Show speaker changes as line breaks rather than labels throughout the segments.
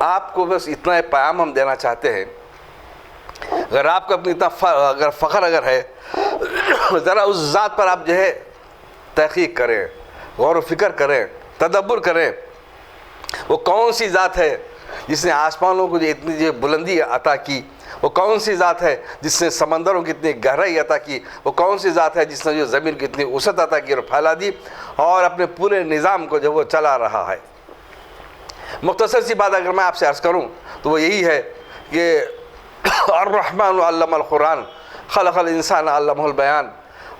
آپ کو بس اتنا پیام ہم دینا چاہتے ہیں، اگر آپ کو اپنی اتنا فخر اگر ہے، ذرا اس ذات پر آپ جو ہے تحقیق کریں، غور و فکر کریں، تدبر کریں. وہ کون سی ذات ہے جس نے آسمانوں کو جو اتنی جو بلندی عطا کی؟ وہ کون سی ذات ہے جس نے سمندروں کی اتنی گہرائی عطا کی؟ وہ کون سی ذات ہے جس نے جو زمین کی اتنی وسعت عطا کی اور پھیلا دی اور اپنے پورے نظام کو جو وہ چلا رہا ہے؟ مختصر سی بات اگر میں آپ سے عرض کروں تو وہ یہی ہے کہ الرحمن علم القرآن خلق الانسان علمہ البیان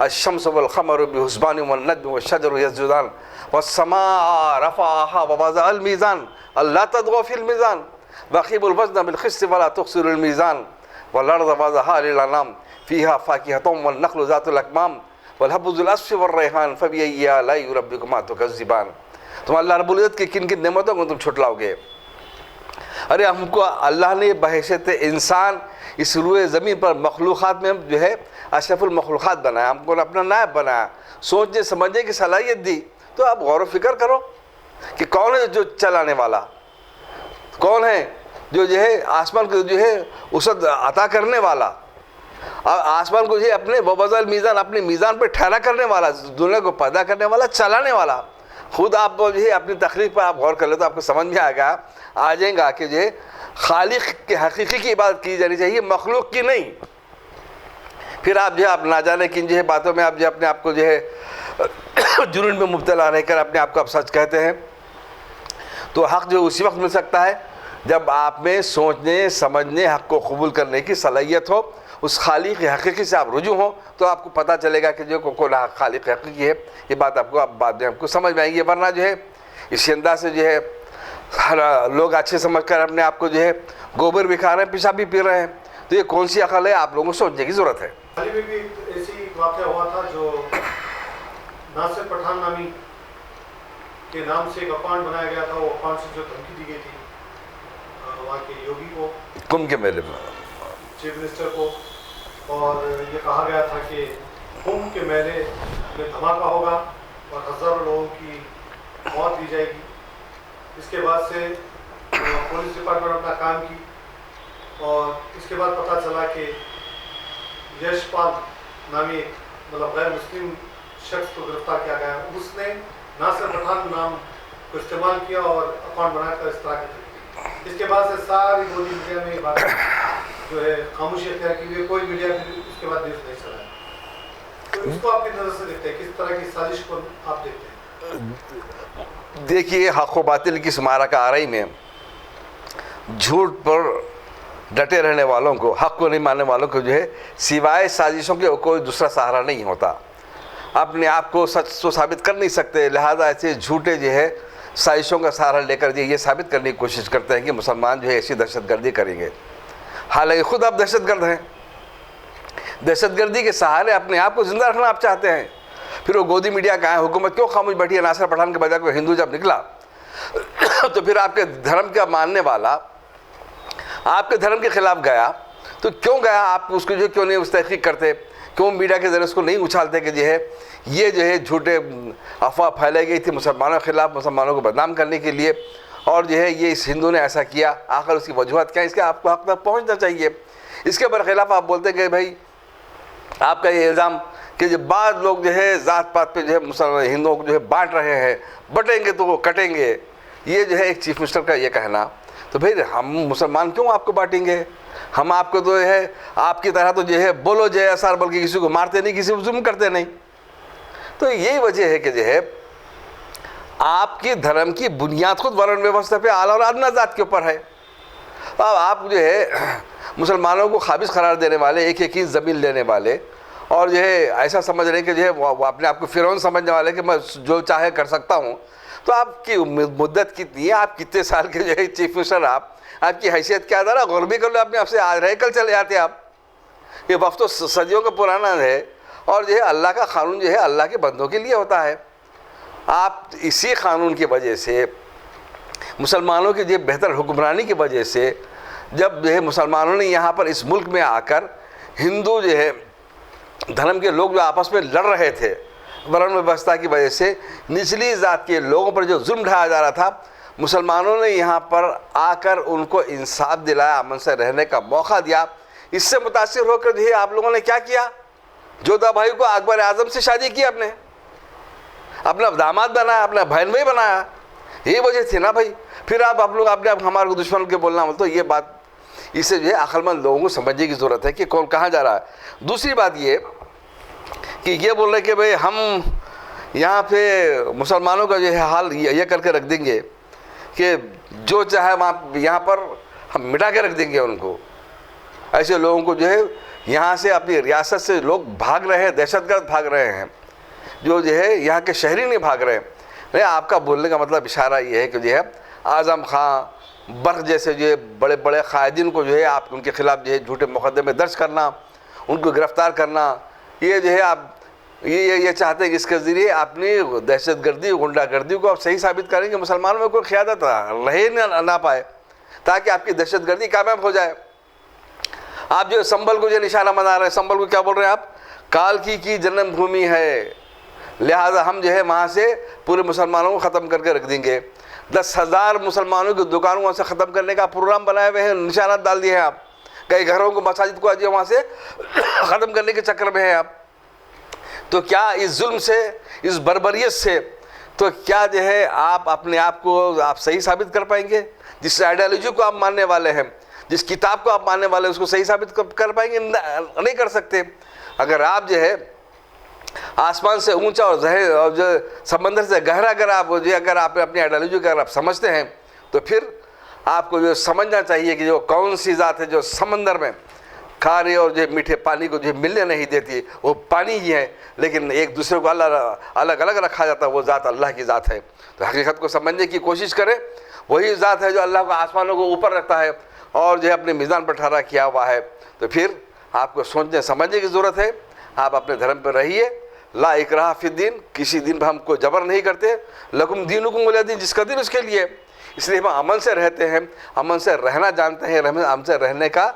الشمس والقمر بحسبان والنجم والشجر یسجدان والسماء رفعها ووضع الميزان الا تطغوا في الميزان واقيموا الوزن بالقسط ولا تخسروا الميزان والارض وضعها للانام فيها فاكهة والنخل ذات الاكمام والحب ذو العصف والریحان فبأي آلاء ربكما تكذبان. تم اللہ رب العزت کی کن کن نعمتوں کو تم چھٹلاؤ گے؟ ارے ہم کو اللہ نے بحیثیت انسان اس روئے زمین پر مخلوقات میں جو ہے اشرف المخلوقات بنایا، ہم کو اپنا نائب بنایا، سوچنے سمجھنے کی صلاحیت دی. تو آپ غور و فکر کرو کہ کون ہے جو چلانے والا، کون ہے جو ہے آسمان کو جو ہے وسعت عطا کرنے والا، آسمان کو جو ہے اپنے ووضع المیزان اپنے میزان پہ ٹھہرا کرنے والا، دنیا کو پیدا کرنے والا، چلانے والا. خود آپ جو ہے اپنی تخلیق پر آپ غور کر لیں تو آپ کو سمجھ میں آ جائیں گا کہ جو ہے خالق کے حقیقی کی عبادت کی جانی چاہیے، مخلوق کی نہیں. پھر آپ جو ہے آپ نہ جانے کن جو ہے باتوں میں آپ جو اپنے آپ کو جو ہے جنون میں مبتلا رہ کر اپنے آپ کو آپ سچ کہتے ہیں. تو حق جو اسی وقت مل سکتا ہے جب آپ میں سوچنے سمجھنے حق کو قبول کرنے کی صلاحیت ہو، اس خالق حقیقی سے آپ رجوع ہوں تو آپ کو پتہ چلے گا کہ جو کون خالق حقیقی ہے. یہ بات آپ کو اب بعد میں آپ کو سمجھ میں آئیں گی. ورنہ جو ہے اس انداز سے جو ہے لوگ اچھے سمجھ کر اپنے آپ کو جو ہے گوبر بھی کھا رہے ہیں، پیشاب بھی پی رہے ہیں. تو یہ کون سی عقل ہے؟ آپ لوگوں کو سوچنے کی ضرورت ہے.
حال میں بھی ایسی واقعہ ہوا تھا جو ناصر پٹھان نامی کے نام سے ایک اکاؤنٹ بنایا گیا تھا. وہ اکاؤنٹ سے جو دھمکی دی گئی تھی وہاں کے یوگی کو،
کمبھ کے میلے میں
چیف منسٹر کو، اور یہ کہا گیا تھا کہ کمبھ کے میلے میں دھماکہ ہوگا اور ہزاروں لوگوں کی موت دی جائے گی. اس کے بعد سے پولیس ڈپارٹمنٹ اپنا کام کی اور اس کے بعد پتہ چلا کہ یش پال نامی مطلب غیر مسلم شخص کو گرفتار کیا گیا. اس نے ناصر پٹھان نام کو استعمال کیا اور اکاؤنٹ بنا کر اس طرح کی تھی. اس کے بعد سے ساری بولی میڈیا میں یہ بات جو ہے خاموشی اختیار کی ہوئی، کوئی میڈیا اس کے بعد نیوز نہیں چلا. تو اس کو آپ کی نظر سے دیکھتے ہیں، کس طرح کی سازش کو آپ دیکھتے ہیں؟
دیکھیے حق و باطل کی معرکہ آرائی میں جھوٹ پر ڈٹے رہنے والوں کو، حق کو نہیں ماننے والوں کو جو ہے سوائے سازشوں کے کوئی دوسرا سہارا نہیں ہوتا. اپنے آپ کو سچ تو ثابت کر نہیں سکتے، لہذا ایسے جھوٹے جو ہے سازشوں کا سہارا لے کر یہ ثابت کرنے کی کوشش کرتے ہیں کہ مسلمان جو ہے ایسی دہشت گردی کریں گے. حالانکہ خود آپ دہشت گرد ہیں. دہشت گردی کے سہارے اپنے آپ کو زندہ رکھنا آپ چاہتے ہیں. پھر وہ گودی میڈیا کا ہے، حکومت کیوں خاموش بیٹھی ہے؟ ناصر پٹھان کے بجائے کوئی ہندو جب نکلا تو پھر آپ کے دھرم کا ماننے والا آپ کے دھرم کے خلاف گیا تو کیوں گیا؟ آپ اس کو جو کیوں نہیں اس تحقیق کرتے؟ کیوں میڈیا کے ذریعے اس کو نہیں اچھالتے کہ جو ہے یہ جو ہے جھوٹے افواہ پھیلائی گئی تھی مسلمانوں کے خلاف، مسلمانوں کو بدنام کرنے کے لیے، اور جو ہے یہ اس ہندو نے ایسا کیا، آخر اس کی وجوہات کیا؟ اس کے آپ کو حق تک پہنچنا چاہیے. اس کے برخلاف آپ بولتے ہیں کہ بھائی آپ کا یہ الزام کہ جو بعض لوگ جو ہے ذات پات پہ جو ہے مسلمان ہندوؤں کو جو ہے بانٹ رہے ہیں، بٹیں گے تو وہ کٹیں گے، یہ جو ہے ایک چیف منسٹر کا یہ کہنا. تو پھر ہم مسلمان کیوں آپ کو بانٹیں گے؟ ہم آپ کو تو ہے آپ کی طرح تو جو ہے بولو جو ہے اثر، بلکہ کسی کو مارتے نہیں، کسی کو ظلم کرتے نہیں. تو یہی وجہ ہے کہ جو ہے آپ کی دھرم کی بنیاد خود ورن ویوستھا پہ اعلیٰ اور ادنا ذات کے اوپر ہے. اب آپ جو ہے مسلمانوں کو قابض قرار دینے والے، ایک ایک انچ زمین لینے والے، اور جو ہے ایسا سمجھ رہے ہیں کہ جو ہے وہ اپنے آپ کو فرعون سمجھنے والے کہ میں جو چاہے کر سکتا ہوں. تو آپ کی مدت کتنی ہے؟ آپ کتنے سال کے جو ہے چیف منسٹر؟ آپ کی حیثیت کیا؟ ذرا غور بھی کر لو اپنے آپ سے. آج رہے کل چلے جاتے آپ. یہ وقت تو صدیوں کا پرانا ہے، اور جو ہے اللہ کا قانون جو ہے اللہ کے بندوں کے لیے ہوتا ہے. آپ اسی قانون کی وجہ سے، مسلمانوں کی جو بہتر حکمرانی کی وجہ سے، جب جو ہے مسلمانوں نے یہاں پر اس ملک میں آ کر ہندو جو ہے دھرم کے لوگ جو آپس میں لڑ رہے تھے ورن ویوستھا کی وجہ سے، نچلی ذات کے لوگوں پر جو ظلم ڈھایا جا رہا تھا، مسلمانوں نے یہاں پر آ کر ان کو انصاف دلایا، امن سے رہنے کا موقع دیا، اس سے متاثر ہو کر جو ہے آپ لوگوں نے کیا کیا؟ جودھا بھائی کو اکبر اعظم سے شادی کی، اپنا داماد بنایا، اپنا بہن بھائی بنایا، یہی وجہ تھی نا بھائی۔ پھر آپ لوگ اپنے ہمارے دشمن کے بولنا تو یہ بات، اسے جو ہے عقل مند لوگوں کو سمجھنے کی ضرورت ہے کہ کون کہاں جا رہا ہے۔ دوسری بات یہ کہ یہ بول رہے کہ بھئی ہم یہاں پہ مسلمانوں کا جو ہے حال یہ کر کے رکھ دیں گے کہ جو چاہے وہاں یہاں پر ہم مٹا کے رکھ دیں گے ان کو۔ ایسے لوگوں کو جو ہے یہاں سے اپنی ریاست سے لوگ بھاگ رہے ہیں، دہشت گرد بھاگ رہے ہیں، جو ہے یہاں کے شہری نہیں بھاگ رہے ہیں۔ نہیں، آپ کا بولنے کا مطلب اشارہ یہ ہے کہ جو ہے اعظم خان برق جیسے جو ہے بڑے بڑے قائدین کو جو ہے آپ ان کے خلاف جو ہے جھوٹے مقدمے درج کرنا، ان کو گرفتار کرنا، یہ جو ہے آپ یہ چاہتے ہیں کہ اس کے ذریعے اپنی دہشت گردی غنڈہ گردی کو آپ صحیح ثابت کریں کہ مسلمانوں میں کوئی قیادت رہے نہ پائے، تاکہ آپ کی دہشت گردی کامیاب ہو جائے۔ آپ جو سنبل کو جو نشانہ بنا رہے ہیں، سنبل کو کیا بول رہے ہیں آپ؟ کالکی کی جنم بھومی ہے، لہٰذا ہم جو ہے وہاں سے پورے مسلمانوں کو ختم کر کے رکھ دیں گے۔ 10,000 مسلمانوں کی دکانوں وہاں سے ختم کرنے کا پروگرام بنائے ہوئے ہیں، نشانات ڈال دیے ہیں آپ۔ کئی گھروں کو، مساجد کو وہاں سے ختم کرنے کے چکر میں ہیں آپ۔ تو کیا اس ظلم سے، اس بربریت سے تو کیا جو ہے آپ اپنے آپ کو آپ صحیح ثابت کر پائیں گے؟ جس آئیڈیالوجی کو آپ ماننے والے ہیں، جس کتاب کو آپ ماننے والے ہیں، اس کو صحیح ثابت کر پائیں گے؟ نہیں کر سکتے۔ اگر آپ جو ہے آسمان سے اونچا اور جو سمندر سے گہرا اگر آپ اپنی آئیڈیالوجی کو اگر آپ سمجھتے ہیں تو پھر آپ کو جو سمجھنا چاہیے کہ جو کون سی ذات ہے جو سمندر میں کھارے اور جو میٹھے پانی کو جو ملنے نہیں دیتی، وہ پانی ہی ہے، لیکن ایک دوسرے کو الگ الگ رکھا جاتا ہے، وہ ذات اللہ کی ذات ہے۔ تو حقیقت کو سمجھنے کی کوشش کریں، وہی ذات ہے جو اللہ کو آسمانوں کو اوپر رکھتا ہے اور جو ہے اپنے میزان پر ٹھہرا کیا ہوا ہے۔ تو پھر آپ کو سوچنے سمجھنے کی ضرورت ہے۔ آپ اپنے دھرم پہ رہیے، لا اکراہ فی الدین، کسی دین پہ ہم کو جبر نہیں کرتے، لکم دینکم ولی دین، جس کا دین اس کے لیے۔ اس لیے ہم امن سے رہتے ہیں، امن سے رہنا جانتے ہیں، امن سے رہنے کا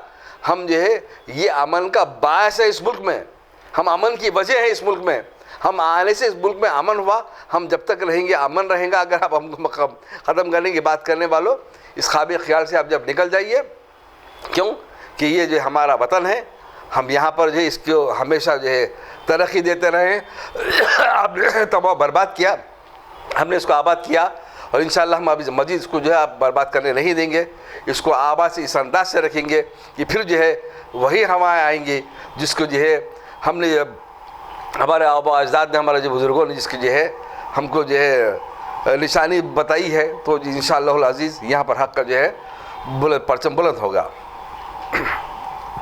ہم جو ہے یہ امن کا باعث ہے اس ملک میں، ہم امن کی وجہ ہے اس ملک میں۔ ہم آنے سے اس ملک میں امن ہوا، ہم جب تک رہیں گے امن رہیں گا۔ اگر آپ ہم کو ختم کرنے کی بات کرنے والوں، اس خوابی خیال سے آپ جب نکل جائیے، کیوں کہ یہ جو ہمارا وطن ہے، ہم یہاں پر جو ہے اس کو ہمیشہ جو ہے ترقی دیتے رہے ہیں۔ آپ نے تباہ برباد کیا، ہم نے اس کو آباد کیا، اور انشاءاللہ ہم ابھی مزید اس کو جو ہے آپ برباد کرنے نہیں دیں گے۔ اس کو آباد سے اس انداز سے رکھیں گے کہ پھر جو ہے وہی ہوائیں آئیں گی جس کو جو ہے ہم نے ہمارے آبا و اجداد نے، ہمارے جو بزرگوں نے جس کی جو ہے ہم کو جو ہے نشانی بتائی ہے۔ تو انشاءاللہ العزیز یہاں پر حق کا جو ہے پرچم بلند ہوگا۔